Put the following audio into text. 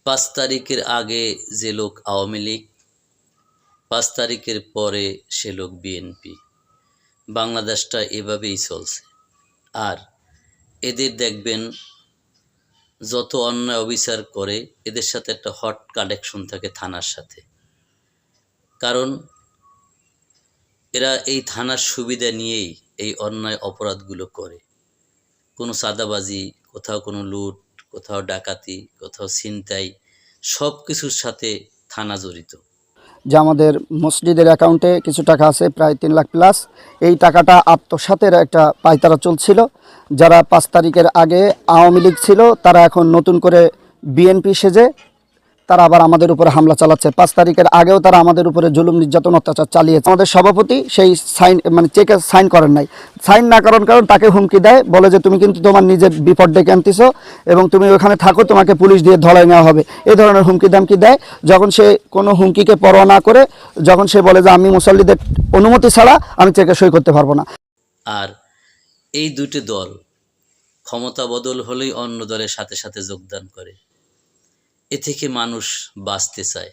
5 তারিখের আগে যে লোক আওয়ামী লীগ, 5 তারিখের পরে সে লোক বিএনপি। বাংলাদেশটা এভাবেই চলছে। আর এদের দেখবেন যত অন্যায় অবিচার করে এদের সাথে একটা হট কানেকশন থাকে থানার সাথে। কারণ এরা এই থানার সুবিধা নিয়েই এই অন্যায় অপরাধগুলো করে। কোনো চাঁদাবাজি, কোথাও কোনো লুট, কোথাও ডাকাতি, কোথাও ছিনতাই, সব কিছুর সাথে থানা জড়িত। যে আমাদের মসজিদের অ্যাকাউন্টে কিছু টাকা আছে, প্রায় 3 লাখ প্লাস। এই টাকাটা আত্মসাতের একটা পায়তারা চলছিল। যারা 5 তারিখের আগে আওয়ামী লীগ ছিল তারা এখন নতুন করে বিএনপি সেজে তারা আবার আমাদের উপরে হামলা চালাচ্ছে। 5 তারিখের আগেও তারা আমাদের উপরে জুলুম নির্যাতন অত্যাচার চালিয়েছে। আমাদের সভাপতি সেই সাইন চেকে সাইন করেন নাই। সাইন না করার কারণ তাকে হুমকি দেয়, বলে যে তুমি কিন্তু তোমার নিজের বিপদ ডেকে আনতেছো এবং তুমি ওখানে থাকো, তোমাকে পুলিশ দিয়ে ধলাই নেওয়া হবে, এই ধরনের হুমকি দামকি দেয়। যখন সে কোনো হুমকিকে পরোয়া না করে যখন সে বলে যে আমি মুসল্লিদের অনুমতি ছাড়া আমি চেকে সই করতে পারবো না। আর এই দুটি দল ক্ষমতা বদল হলেই অন্য দলের সাথে সাথে যোগদান করে। এ থেকে মানুষ বাঁচতে চায়।